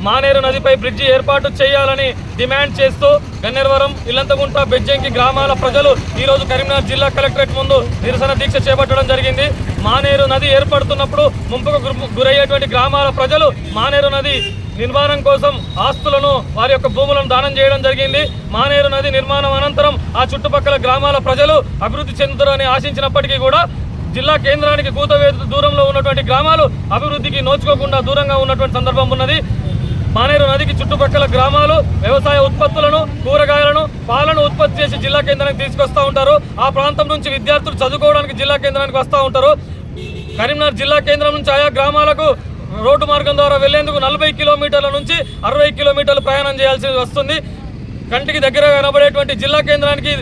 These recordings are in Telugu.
మానేరు నదిపై బ్రిడ్జి ఏర్పాటు చేయాలని డిమాండ్ చేస్తూ గన్నేరువరం, ఇల్లంతగుంట, బెజ్జంకి గ్రామాల ప్రజలు ఈరోజు కరీంనగర్ జిల్లా కలెక్టరేట్ ముందు నిరసన దీక్ష చేపట్టడం జరిగింది. మానేరు నది ఏర్పడుతున్నప్పుడు ముంపుకు గురయ్యేటువంటి గ్రామాల ప్రజలు మానేరు నది నిర్మాణం కోసం ఆస్తులను, వారి యొక్క భూములను దానం చేయడం జరిగింది. మానేరు నది నిర్మాణం అనంతరం ఆ చుట్టుపక్కల గ్రామాల ప్రజలు అభివృద్ధి చెందుతారని ఆశించినప్పటికీ కూడా జిల్లా కేంద్రానికి కూతవేటు దూరంలో ఉన్నటువంటి గ్రామాలు అభివృద్ధికి నోచుకోకుండా దూరంగా ఉన్నటువంటి సందర్భం ఉన్నది. మానేరు నదికి చుట్టుపక్కల గ్రామాలు వ్యవసాయ ఉత్పత్తులను, కూరగాయలను, పాలను ఉత్పత్తి చేసి జిల్లా కేంద్రానికి తీసుకొస్తూ ఉంటారు. ఆ ప్రాంతం నుంచి విద్యార్థులు చదువుకోవడానికి జిల్లా కేంద్రానికి వస్తూ ఉంటారు. కరీంనగర్ జిల్లా కేంద్రం నుంచి ఆయా గ్రామాలకు రోడ్డు మార్గం ద్వారా వెళ్లేందుకు 40 కిలోమీటర్ల నుంచి 60 కిలోమీటర్లు ప్రయాణం చేయాల్సి వస్తుంది. కంటికి దగ్గరగా కనబడేటువంటి జిల్లా కేంద్రానికి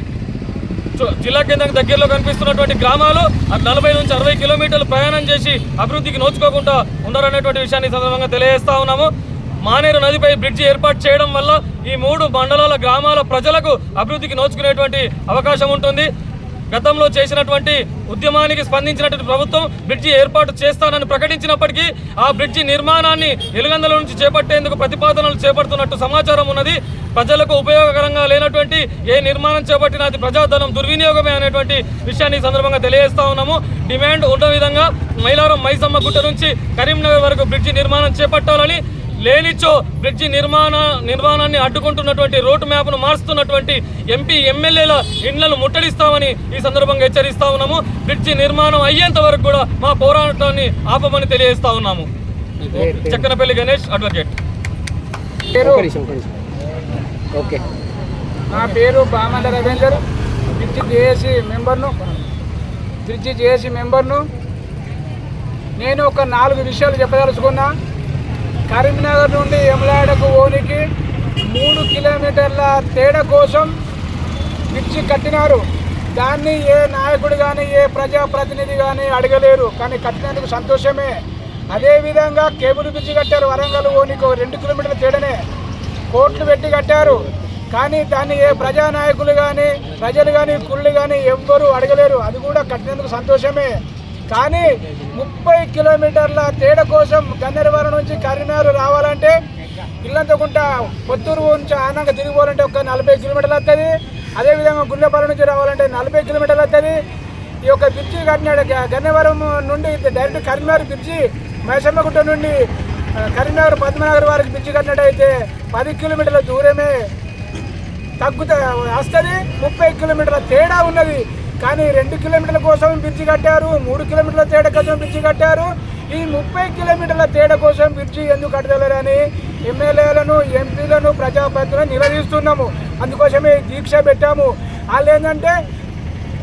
దగ్గరలో కనిపిస్తున్నటువంటి గ్రామాలు 40 నుంచి 60 కిలోమీటర్లు ప్రయాణం చేసి అభివృద్ధికి నోచుకోకుండా ఉన్నారనేటువంటి విషయాన్ని సందర్భంగా తెలియజేస్తా ఉన్నాము. మానేరు నదిపై బ్రిడ్జి ఏర్పాటు చేయడం వల్ల ఈ 3 మండలాల గ్రామాల ప్రజలకు అభివృద్ధికి నోచుకునేటువంటి అవకాశం ఉంటుంది. గతంలో చేసినటువంటి ఉద్యమానికి స్పందించినటువంటి ప్రభుత్వం బ్రిడ్జి ఏర్పాటు చేస్తానని ప్రకటించినప్పటికీ ఆ బ్రిడ్జి నిర్మాణాన్ని ఎలుగందల నుంచి చేపట్టేందుకు ప్రతిపాదనలు చేపడుతున్నట్టు సమాచారం ఉన్నది. ప్రజలకు ఉపయోగకరంగా లేనటువంటి ఏ నిర్మాణం చేపట్టినా అది ప్రజాధనం దుర్వినియోగమే అనేటువంటి విషయాన్ని సందర్భంగా తెలియజేస్తా ఉన్నాము. డిమాండ్ ఉన్న విధంగా మైలారం మైసమ్మ గుట్ట నుంచి కరీంనగర్ వరకు బ్రిడ్జి నిర్మాణం చేపట్టాలని, లేనిచో బ్రిడ్జి నిర్మాణాన్ని అడ్డుకుంటున్నటువంటి రోడ్డు మ్యాప్ను మారుస్తున్నటువంటి ఎంపీ ఎమ్మెల్యేల ఇండ్లను ముట్టడిస్తామని ఈ సందర్భంగా హెచ్చరిస్తా ఉన్నాము. బ్రిడ్జి నిర్మాణం అయ్యేంత వరకు కూడా మా పోరాటాన్ని ఆపమని తెలియజేస్తా ఉన్నాము. చక్కనపల్లి గణేష్, అడ్వకేట్. నా పేరు బామల రవీందర్, బ్రిడ్జి జేఏసీ మెంబర్ను. నేను ఒక 4 విషయాలు చెప్పదలుచుకున్నా. కరీంనగర్ నుండి ఎమ్లాడకు ఓనికి 3 కిలోమీటర్ల తేడా కోసం బ్రిడ్జి కట్టినారు. దాన్ని ఏ నాయకుడు కానీ ఏ ప్రజాప్రతినిధి కానీ అడగలేరు, కానీ కట్టినందుకు సంతోషమే. అదేవిధంగా కేబుల్ బ్రిడ్జి కట్టారు వరంగల్ ఓనికి 2 కిలోమీటర్ల తేడానే, కోట్లు పెట్టి కట్టారు. కానీ దాన్ని ఏ ప్రజానాయకులు కానీ ప్రజలు కానీ కుళ్ళు కానీ ఎవ్వరూ అడగలేరు, అది కూడా కట్టినందుకు సంతోషమే. కానీ 30 కిలోమీటర్ల తేడా కోసం గన్నేరువరం నుంచి కరీంనగర్ రావాలంటే, ఇల్లంతకుంట పొత్తూరు నుంచి ఆనంగా తిరిగిపోవాలంటే ఒక 40 కిలోమీటర్లు వస్తుంది. అదేవిధంగా గుండెపల్లి నుంచి రావాలంటే 40 కిలోమీటర్లు వస్తుంది. ఈ యొక్క బ్రిడ్జి కట్టినాడు గన్నేరువరం నుండి డైరెక్ట్ కరీంనగర్ బ్రిడ్జి, మైసమ్మగుట్ట నుండి కరీంనగర్ పద్మనగర్ వారికి బ్రిడ్జి కట్టినట్టయితే 10 కిలోమీటర్ల దూరమే వస్తుంది. 30 కిలోమీటర్ల తేడా ఉన్నది. కానీ 2 కిలోమీటర్ల కోసం బ్రిడ్జి కట్టారు, 3 కిలోమీటర్ల తేడా కోసం బ్రిడ్జి కట్టారు. ఈ 30 కిలోమీటర్ల తేడా కోసం బ్రిడ్జి ఎందుకు కట్టలేరని ఎమ్మెల్యేలను, ఎంపీలను, ప్రజాప్రతినిధులను నిలదీస్తున్నాము. అందుకోసమే దీక్ష పెట్టాము. వాళ్ళు ఏంటంటే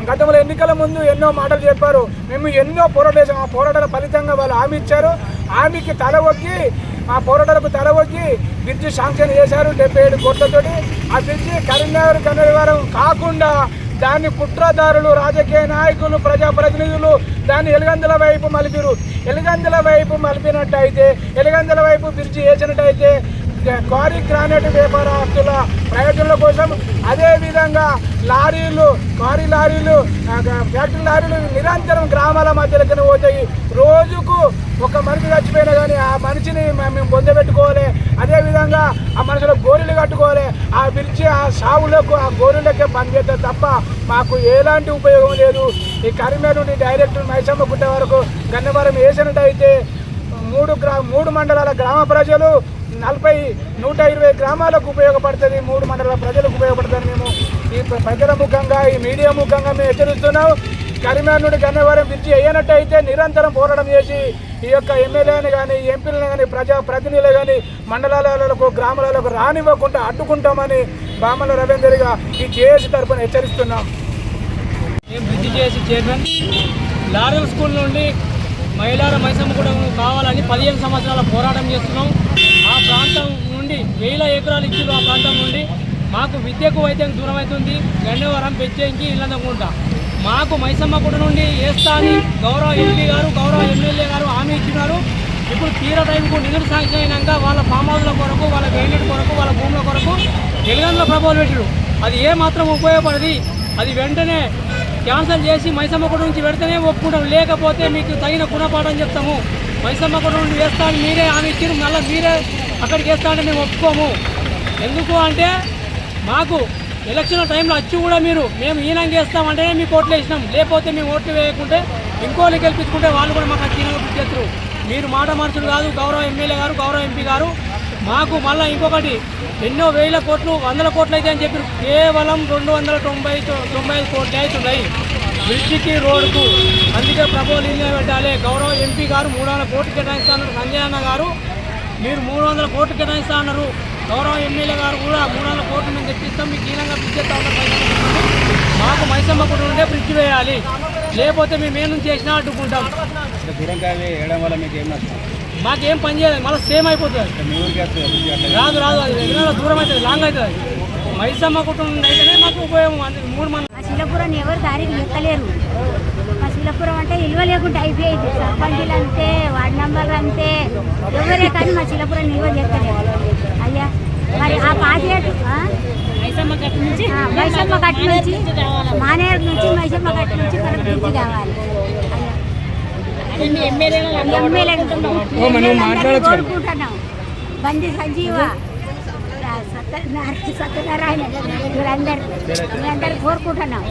గతంలో ఎన్నికల ముందు ఎన్నో మాటలు చెప్పారు, మేము ఎన్నో పోరాటం, ఆ పోరాటాల ఫలితంగా వాళ్ళు హామీ ఇచ్చారు. హామీకి తలవొక్కి, ఆ పోరాటాలకు తలవొక్కి బ్రిడ్జి శాంక్షన్ చేశారు 77 కోట్లతోటి. ఆ బ్రిడ్జి కరీంనగర్ గన్నేరువరం కాకుండా దాన్ని కుట్రదారులు, రాజకీయ నాయకులు, ప్రజాప్రతినిధులు దాన్ని ఎలుగందల వైపు మలిపిరు. ఎలుగందల వైపు మలిపినట్టయితే, ఎలుగందల వైపు బ్రిడ్జి వేసినట్టయితే క్వారీ గ్రానైట్ వ్యాపారస్తుల ప్రయోజనాల కోసం, అదేవిధంగా క్వారీ లారీలు, ఫ్యాక్టరీ లారీలు నిరంతరం గ్రామాల మధ్యలోకి పోతాయి. రోజుకు ఒక మనిషి చచ్చిపోయినా కానీ ఆ మనిషిని మేము పొందబెట్టుకోవాలి. అదేవిధంగా ఆ మనుషులకు గోరీలు కట్టుకోవాలి. ఆ బ్రిడ్జి ఆ సావులకు, ఆ గోరీలకే పనిచేస్తారు తప్ప మాకు ఎలాంటి ఉపయోగం లేదు. ఈ కరీంనగర్ నుండి డైరెక్ట్ మైసమ్మ గుట్ట వరకు గన్నవరం వేసినట్టయితే 3 మండలాల గ్రామ ప్రజలు 120 గ్రామాలకు ఉపయోగపడుతుంది. 3 మండలాల ప్రజలకు ఉపయోగపడుతుంది. మేము ఈ ప్రజల ముఖంగా, ఈ మీడియా ముఖంగా మేము హెచ్చరిస్తున్నాం. కరీంనగర్ నుండి గన్నవరం బ్రిడ్జి అయ్యేనట్టయితే నిరంతరం పోరాటం చేసి ఈ యొక్క ఎమ్మెల్యేని కానీ, ఎంపీలను కానీ, ప్రజాప్రతినిధులు కానీ మండలాలకు, గ్రామాలకు రానివ్వకుండా అడ్డుకుంటామని బామల రవీందర్గా ఈ జేఏసీ తరఫున హెచ్చరిస్తున్నాం. మేము bridge JAC chairman. Laurel school నుండి మైసమ్మ కూడా కావాలని 15 సంవత్సరాల పోరాటం చేస్తున్నాం. ఆ ప్రాంతం నుండి 1000 ఎకరాలు ఇచ్చిన ఆ ప్రాంతం నుండి మాకు విద్యకు వైద్యం దూరం అవుతుంది. గన్నేరువరం, బెజ్జంకి, ఇల్లంతకుంట మాకు మైసమ్మ గుట్ట నుండి వేస్తా అని గౌరవ ఎంపీ గారు, గౌరవ ఎమ్మెల్యే గారు హామీ ఇచ్చినారు. ఇప్పుడు తీర టైంకు నిధులు శాంక్షన్ అయినాక వాళ్ళ ఫామ్ హౌస్ల కొరకు, వాళ్ళ గైనెట్ కొరకు, వాళ్ళ భూముల కొరకు ఎలుగందల ప్రభావం పెట్టారు. అది ఏమాత్రం ఉపయోగపడది. అది వెంటనే క్యాన్సల్ చేసి మైసమ్మ గుట్ట నుంచి పెడితేనే ఒప్పుకుంటాం, లేకపోతే మీకు తగిన గుణపాఠం చెప్తాము. మైసమ్మ గుట్ట నుండి వేస్తాను మీరే హామీ ఇచ్చారు, మళ్ళీ మీరే అక్కడికి వేస్తా అంటే మేము ఒప్పుకోము. ఎందుకు అంటే మాకు ఎలక్షన్ టైంలో వచ్చి కూడా మేము ఈయనంగా వేస్తామంటేనే మీకు ఓట్లు వేసినాం, లేకపోతే మేము ఓట్లు వేయకుంటే ఇంకోళ్ళు గెలిపించుకుంటే వాళ్ళు కూడా మాకు ఈయనంగా పిచ్చేస్తారు. మీరు మాట మనుషులు కాదు, గౌరవ ఎమ్మెల్యే గారు, గౌరవ ఎంపీ గారు. మాకు మళ్ళీ ఇంకొకటి ఎన్నో వేల కోట్లు, 100 కోట్లు అయితే అని చెప్పి కేవలం 295 కోట్లు అవుతున్నాయి బ్రిడ్జికి, రోడ్డుకు. అందుకే ప్రభుత్వం నిర్ణయం పెట్టాలి. గౌరవ ఎంపీ గారు 300 కోట్లు కేటాయిస్తా అన్నారు, సంజయ్ అన్న గారు మీరు 300 కోట్లు కేటాయిస్తా అన్నారు. గౌరవ ఎమ్మెల్యే గారు కూడా 300 కోట్లు మేము తెప్పిస్తాం, మీకు ఈనంగా బ్రిడ్జ్ చేస్తా ఉన్నారు. మాకు మైసమ్మ కూడా ఉండే బ్రిడ్జ్ వేయాలి, లేకపోతే మేము ఏ నుంచి చేసినా అడ్డుకుంటాం. మాకేం పని చేయాలి, మళ్ళీ సేమ్ అయిపోతుంది. రాదు అది ఎన్నో దూరం అవుతుంది, లాంగ్ అవుతుంది. మైసమ్మ కుటుంబం అయితేనే మాకు ఉపయోగం. 3 మంది మా శిలపురాన్ని ఎవరు దారికి ఎక్కలేరు. మా శిలపురం అంటే నిల్వ లేకుండా అయిపోయింది. సర్పంచులు అంతే, వార్డు మెంబర్లు అంతే, ఎవరే కానీ మా శిలపురం నిల్వ చేస్తలేరు. అయ్యా మరి ఆ పాతియేటు మైసమ్మ కట్టు నుంచి మానేరు నుంచి మైసమ్మ కట్టు నుంచి మనకు బ్రిడ్జి కావాలి. ఎమ్మెల్యే కోరుకుంటున్నాం. బండి సంజీవ, సత్యనారాయణ, వీళ్ళందరూ కోరుకుంటున్నాం.